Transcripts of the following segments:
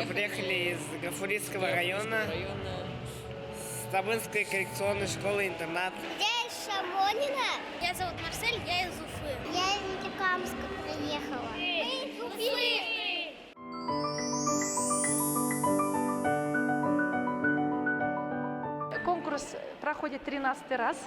приехали из Гафурийского района, с Табынской коррекционной школы-интернат. Я из Шамонина. Меня зовут Марсель, я из Уфы. Я из Нефтекамска приехала. Мы из Уфы. Конкурс проходит 13-й раз.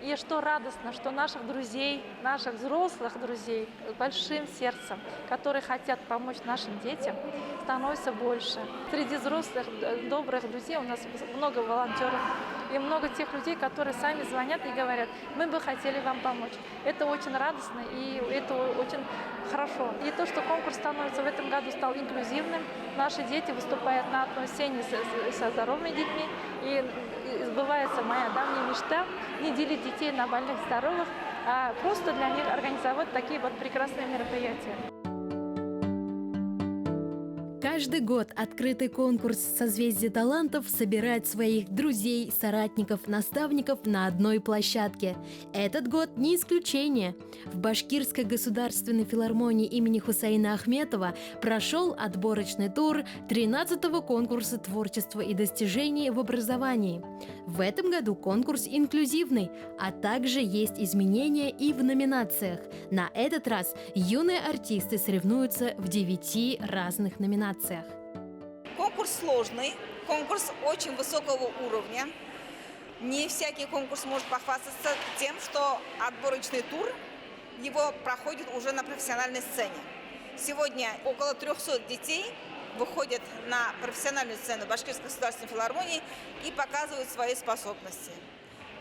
И что радостно, что наших друзей, наших взрослых друзей с большим сердцем, которые хотят помочь нашим детям, становится больше. Среди взрослых добрых друзей у нас много волонтеров и много тех людей, которые сами звонят и говорят: мы бы хотели вам помочь. Это очень радостно и это очень хорошо. И то, что конкурс становится в этом году стал инклюзивным, наши дети выступают на одной сцене со здоровыми детьми, и сбывается моя давняя мечта не делить детей на больных и здоровых, а просто для них организовать такие вот прекрасные мероприятия. Каждый год открытый конкурс «Созвездие талантов» собирает своих друзей, соратников, наставников на одной площадке. Этот год не исключение. В Башкирской государственной филармонии имени Хусейна Ахметова прошел отборочный тур 13-го конкурса творчества и достижений в образовании. В этом году конкурс инклюзивный, а также есть изменения и в номинациях. На этот раз юные артисты соревнуются в 9 разных номинациях. Конкурс сложный, конкурс очень высокого уровня. Не всякий конкурс может похвастаться тем, что отборочный тур его проходит уже на профессиональной сцене. Сегодня около 300 детей выходят на профессиональную сцену Башкирской государственной филармонии и показывают свои способности.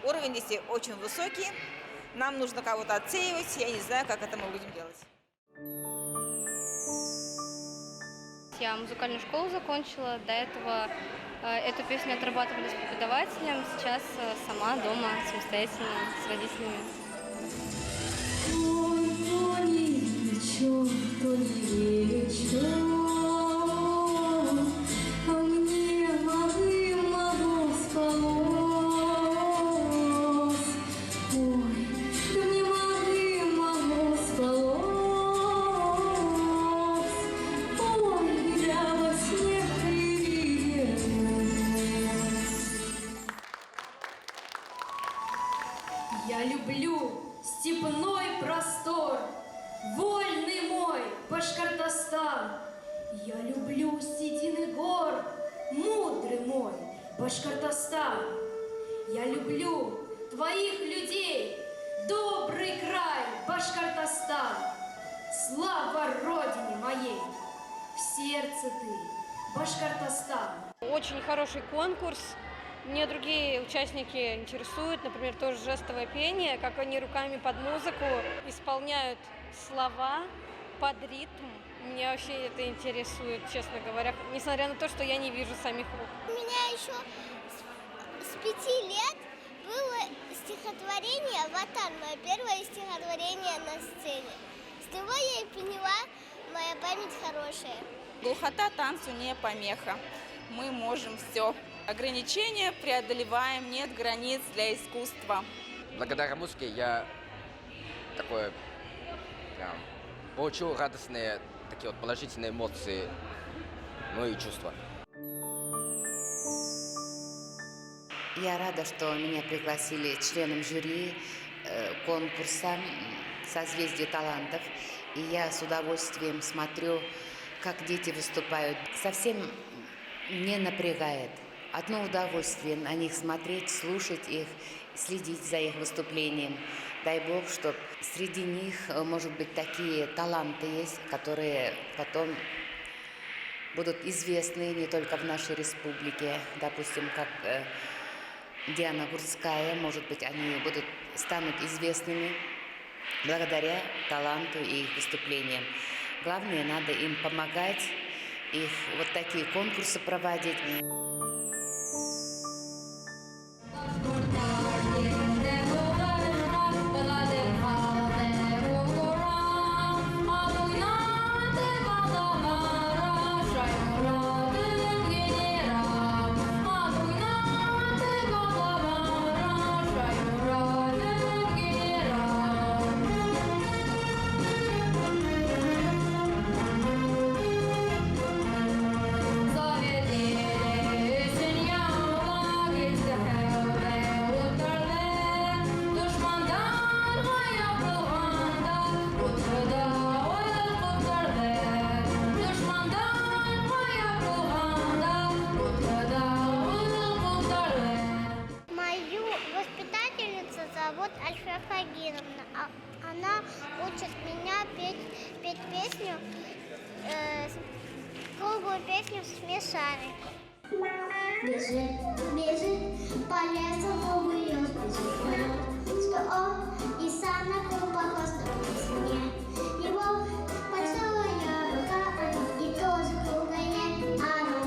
Уровень детей очень высокий, нам нужно кого-то отсеивать, я не знаю, как это мы будем делать. Я музыкальную школу закончила, до этого эту песню отрабатывали с преподавателем, сейчас сама дома, самостоятельно, с родителями. Я люблю степной простор, вольный мой Башкортостан. Я люблю седины гор, мудрый мой Башкортостан. Я люблю твоих людей, добрый край Башкортостан. Слава Родине моей, в сердце ты, Башкортостан. Очень хороший конкурс. Мне другие участники интересуют, например, тоже жестовое пение, как они руками под музыку исполняют слова под ритм. Меня вообще это интересует, честно говоря, несмотря на то, что я не вижу самих рук. У меня еще с 5 лет было стихотворение «Ватан», мое первое стихотворение на сцене. С него я и поняла, моя память хорошая. Глухота танцу не помеха. Мы можем все. Ограничения преодолеваем, нет границ для искусства. Благодаря музыке я получил радостные, такие вот положительные эмоции, ну и чувства. Я рада, что меня пригласили членом жюри конкурса «Созвездие талантов». И я с удовольствием смотрю, как дети выступают. Совсем не напрягает. Одно удовольствие на них смотреть, слушать их, следить за их выступлением. Дай Бог, чтобы среди них, может быть, такие таланты есть, которые потом будут известны не только в нашей республике, допустим, как Диана Гурцкая, может быть, они станут известными благодаря таланту и их выступлениям. Главное, надо им помогать, их вот такие конкурсы проводить. шарик. Бежит, бежит, по лесу голубый вперед. И сам на круг похож на весне. Его большая рука, и тоже круглое оно.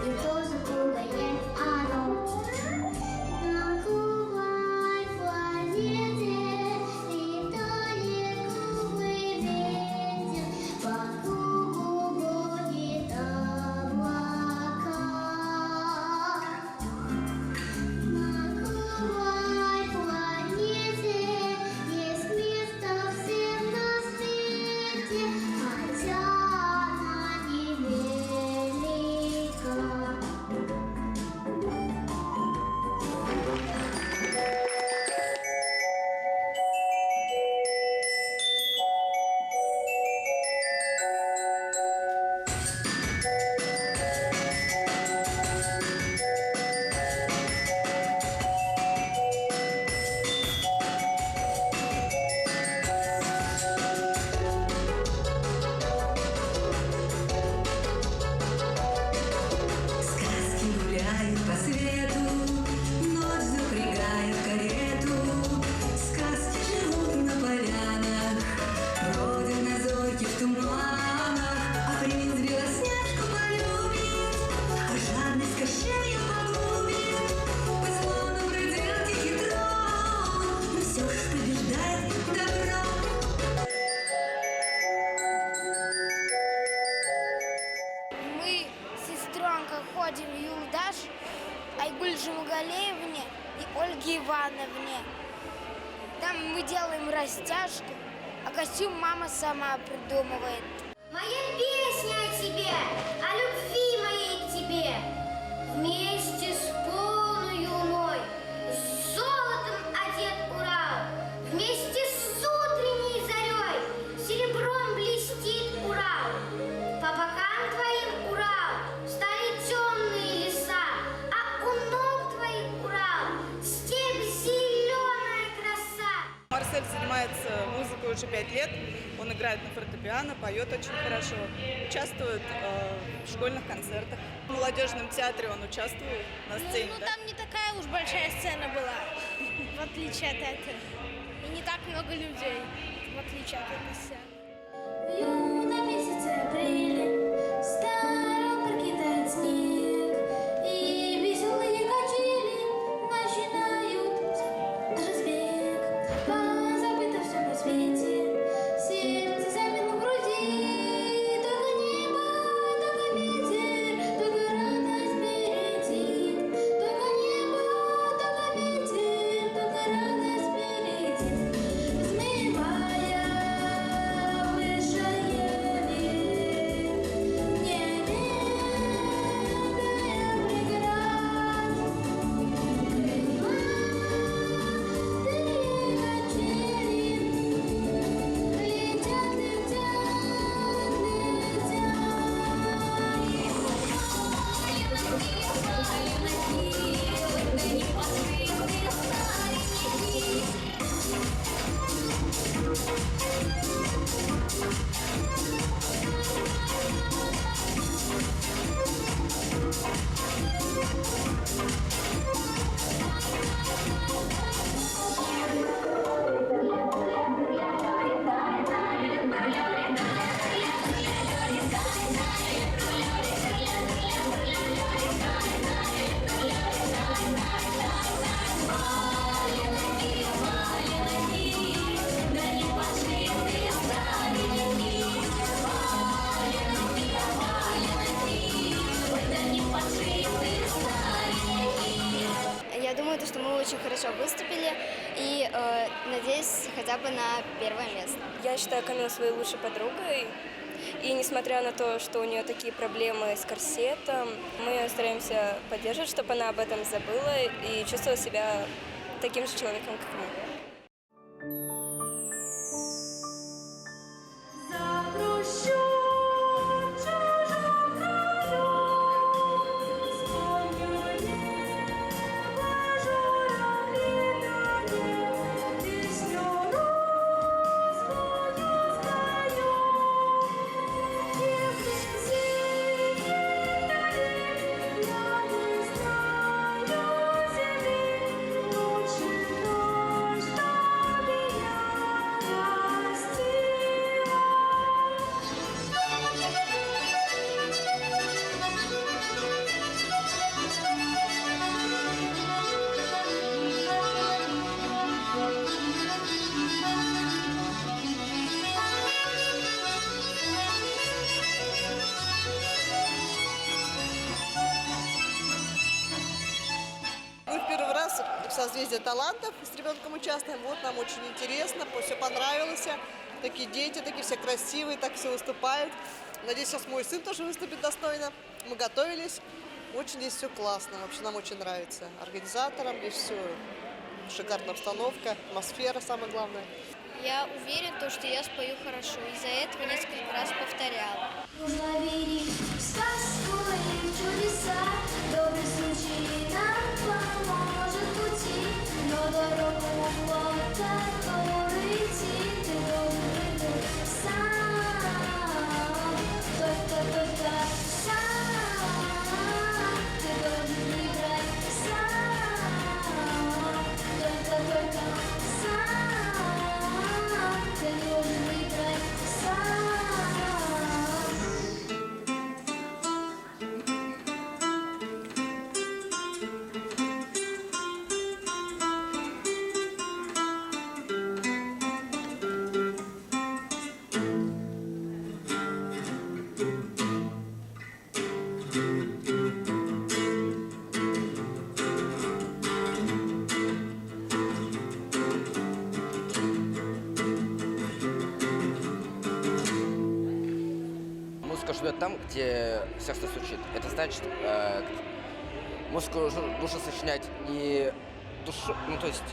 И тоже круглое оно. На круглой планете летает круглый ветер. По кругу гонит облака. На круглой планете есть место всем на свете, хотя она невелика. Сказки гуляют по свету, ночь запрягает карету. Сказки живут на полянах, бродят на зорьке в туманах. А принц Белоснежку полюбит, а жадность Кощея погубит. По слону проделки хитро, но все ж побеждает добро. Мы с сестренкой ходим в Юлдаш, Айгуль Жумагалеевне и Ольге Ивановне. Там мы делаем растяжку, а костюм мама сама придумывает. Моя песня о тебе, о любви моей к тебе. Вместе с полной луной, с золотом одет Урал. Вместе с утренней зарей, серебром блестит Урал. По бокам твоим, Урал, стали темные леса, а у ног твоих, Урал, степь зеленая краса. Марсель занимается музыкой уже 5 лет. Он играет на фортепиано, поет очень хорошо, участвует в школьных концертах. В молодежном театре он участвует на сцене. Ну, там не такая уж большая сцена была, в отличие от этого. И не так много людей, в отличие от этой сцены. На месяце апреля старом прокидает снег, и веселые качели начинают разбег. Позабыто все на свете, сердце замерло в груди. Только небо, только ветер, только радость впереди. Только небо, только ветер, только радость впереди. Взмывая выше ели, не ведая преград. Крылатые качели летят, Я думаю, что мы очень хорошо выступили и надеюсь хотя бы на первое место. Я считаю Камилу своей лучшей подругой. И несмотря на то, что у нее такие проблемы с корсетом, мы ее стараемся поддерживать, чтобы она об этом забыла и чувствовала себя таким же человеком, как мы. Если «Созвездие талантов» с ребенком участвуем. Вот нам очень интересно, все понравилось. Такие дети, такие все красивые, так все выступают. Надеюсь, сейчас мой сын тоже выступит достойно. Мы готовились. Очень здесь все классно. Вообще нам очень нравится. Организаторам здесь все шикарная обстановка, атмосфера самое главное. Я уверен, что я спою хорошо. Из-за этого несколько раз повторяла. Нужно верить в сказку и в чудеса. Добрый случай нам поможет пути. Но дорогу вот которой идти ты должен выбрать сам. Только сам. Ты должен выбрать сам. Только сам. Ты должен выбрать сам. Музыка живет там, где сердце стучит. Это значит, музыку нужно сочинять не душу, ну то есть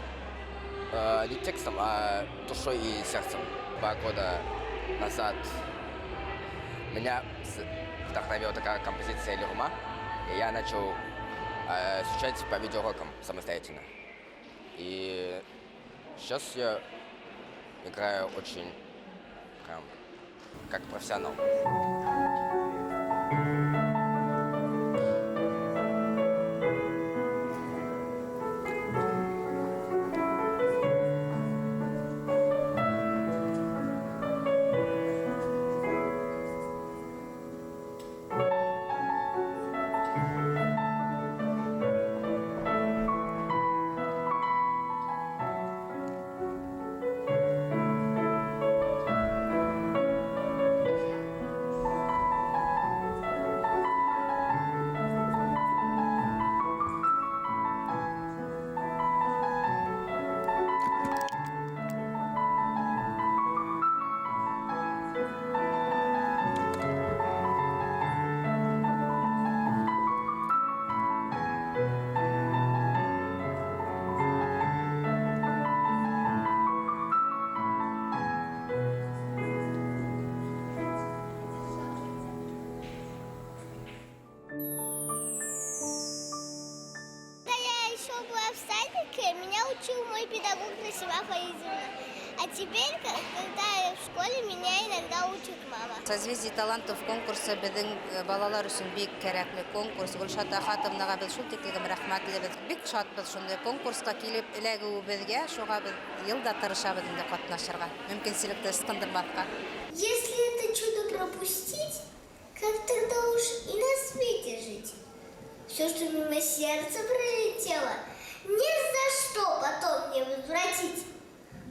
не текстом, а душой и сердцем. 2 года назад меня вдохновила такая композиция «Лирума», и я начал изучать по видеоурокам самостоятельно. И сейчас я играю очень прям как профессионал. Меня учил мой педагог Насима Фаизовна. А теперь, когда я в школе, меня иногда учит мама. «Созвездие талантов» конкурсы біздің балалар үшін бек керекті конкурс. Гүлшат Ахатовнаға біз шул тиклегім рахмәтлебез. Бек шатбыз шундай конкурска килеп эләгүебезгә, шуңа без елда тырышабыз инде катнашырга. Мөмкинчелекте ыскындырмаска. Если это чудо пропустить, как тогда уж и на свете жить? Все, что мимо сердца пролетело, ни за что потом не возвратить.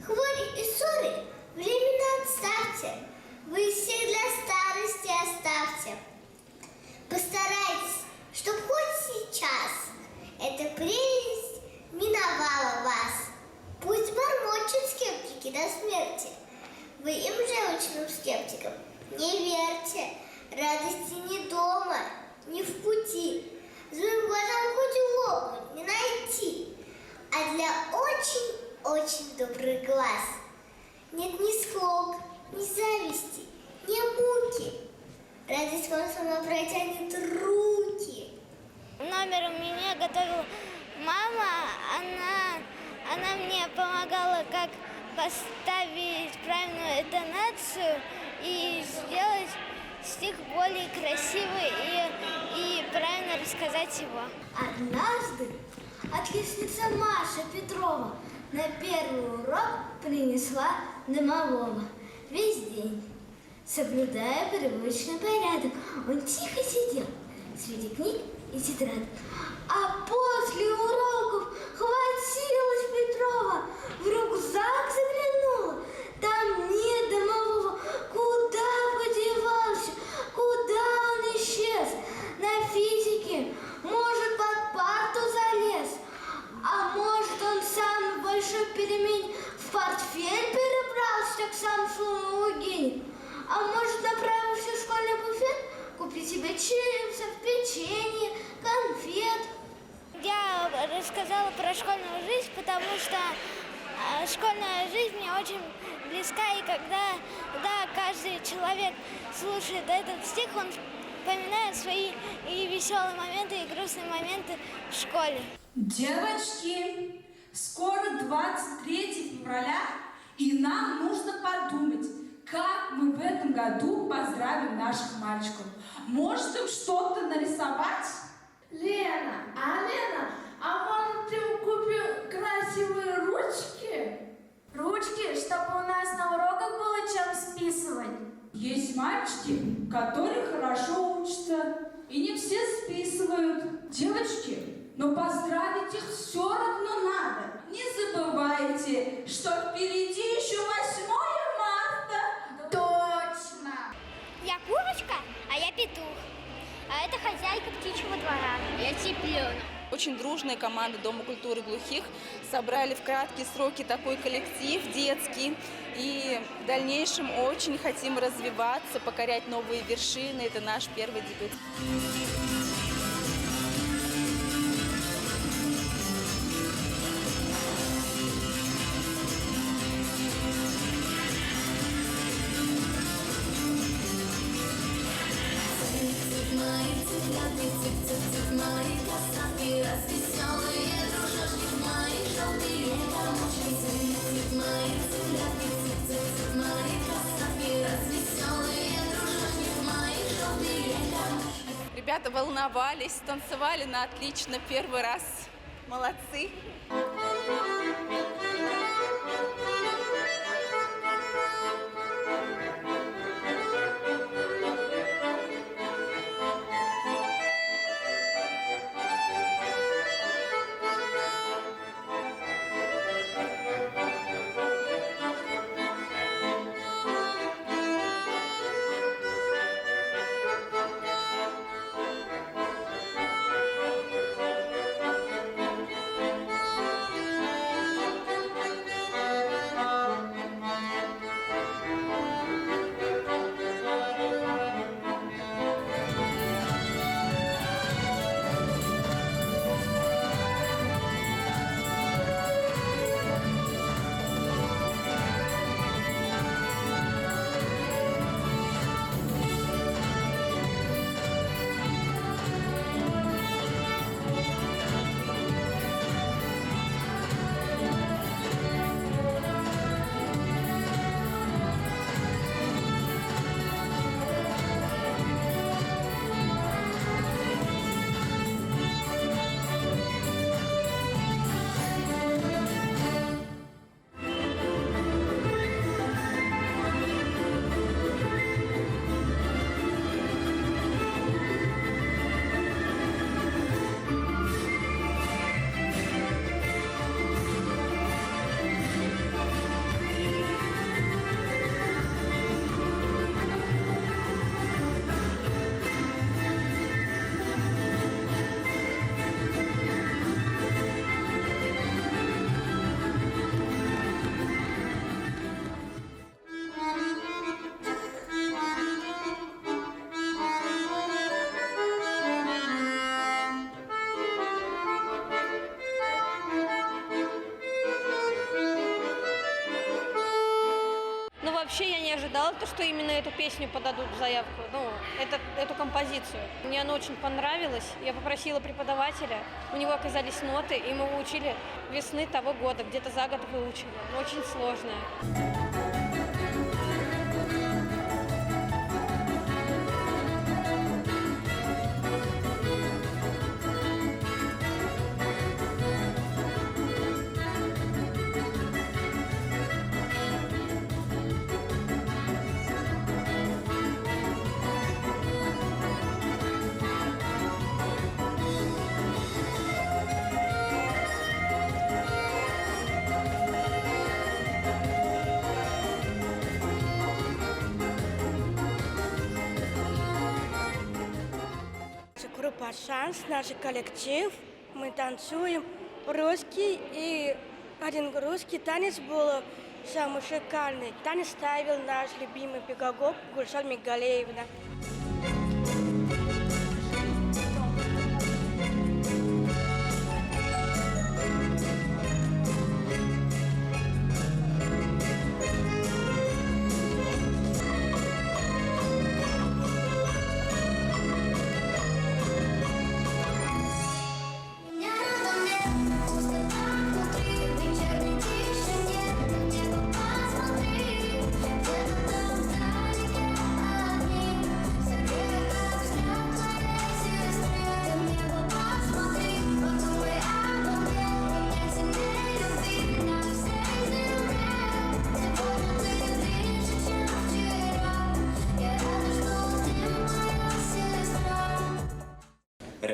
Хвори и ссоры временно отставьте, вы их всех для старости оставьте. Постарайтесь, чтоб хоть сейчас эта прелесть миновала вас. Пусть бормочут скептики до смерти. Вы им, желчным скептикам, не верьте. Радости не дома, не в пути. Злым глазам хоть лопнуть не найти. А для очень добрых глаз нет ни склок, ни зависти, ни муки. Радость вам сама протянет руки. Номер мне готовила мама, она мне помогала, как поставить правильную интонацию и сделать стих более красивый и правильно рассказать его. Однажды отличница Маша Петрова на первый урок принесла домового. Весь день, соблюдая привычный порядок, он тихо сидел среди книг и тетрадок. А после уроков хватилась Петрова, в рюкзак заглянула. Там нет домового. Куда подевался? Куда он исчез? На физике, может, под парту залез, а может, он сказала про школьную жизнь, потому что школьная жизнь мне очень близка, и когда каждый человек слушает этот стих, он вспоминает свои и веселые моменты, и грустные моменты в школе. Девочки, скоро 23 февраля, и нам нужно подумать, как мы в этом году поздравим наших мальчиков. Может им что-то нарисовать? Лена, может ты купил красивые ручки? Ручки, чтобы у нас на уроках было чем списывать. Есть мальчики, которые хорошо учатся, и не все списывают. Девочки, но поздравить их все равно надо. Не забывайте, что впереди еще 8 марта. Точно! Я курочка, а я петух. А это хозяйка птичьего двора. Я цыпленок. Очень дружная команда Дома культуры глухих собрали в краткие сроки такой коллектив детский. И в дальнейшем очень хотим развиваться, покорять новые вершины. Это наш первый дебют. Ребята волновались, танцевали на отлично первый раз. Молодцы! Вообще я не ожидала, что именно эту песню подадут в заявку, эту композицию. Мне она очень понравилась. Я попросила преподавателя, у него оказались ноты, и мы выучили весны того года, где-то за год выучили. Очень сложная. Группа «Шанс», наш коллектив, мы танцуем русский, и один русский танец был самый шикарный. Танец ставил наш любимый педагог Гульшан Мигалеевна.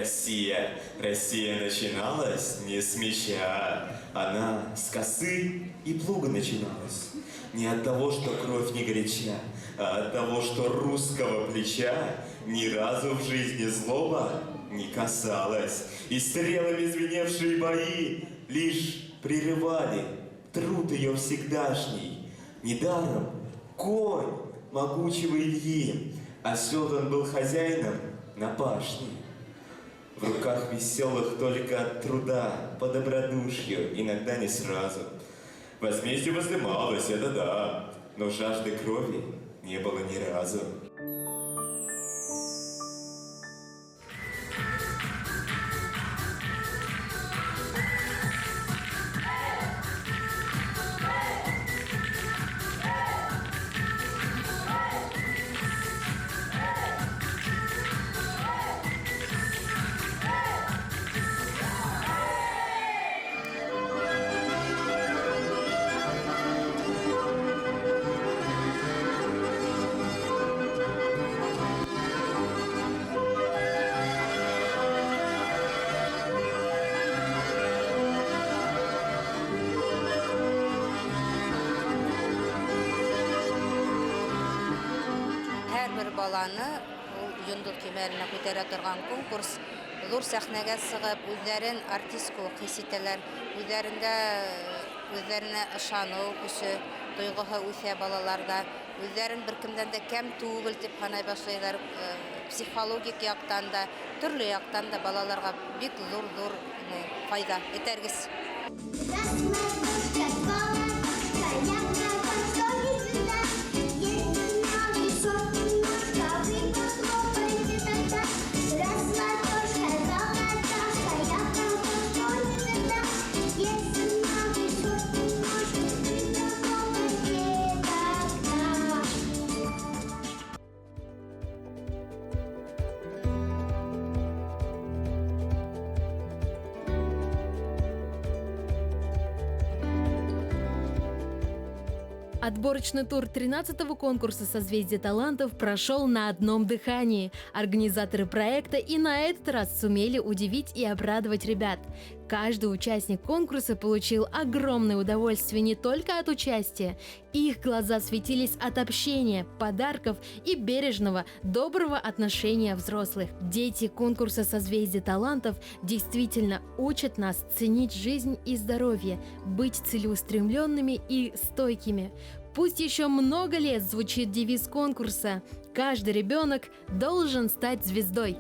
Россия. Россия начиналась не с меча, она с косы и плуга начиналась. Не от того, что кровь не горяча, а от того, что русского плеча ни разу в жизни злоба не касалась. И стрелами звеневшие бои лишь прерывали труд ее всегдашний. Недаром конь могучего Ильи оседлан был хозяином на пашне. В руках веселых только от труда, по добродушью, иногда не сразу. Возмездие воздымалось, это да, но жажды крови не было ни разу. Her balаны ул йондол кемерine күтәрә торган конкурс зур сәхнәгә сыгып, үзләрен артист кебек хис итәләр, үзләренә ышану көче, тойгыһы үсә балаларда, үзләрен беркемдән дә кәм түгел дип саный башлыйлар, психологик яктан да, төрле яктан да балаларга бик зур файда итәргез. Отборочный тур 13-го конкурса «Созвездие талантов» прошел на одном дыхании. Организаторы проекта и на этот раз сумели удивить и обрадовать ребят. Каждый участник конкурса получил огромное удовольствие не только от участия. Их глаза светились от общения, подарков и бережного, доброго отношения взрослых. Дети конкурса «Созвездие талантов» действительно учат нас ценить жизнь и здоровье, быть целеустремленными и стойкими. Пусть еще много лет звучит девиз конкурса «Каждый ребенок должен стать звездой».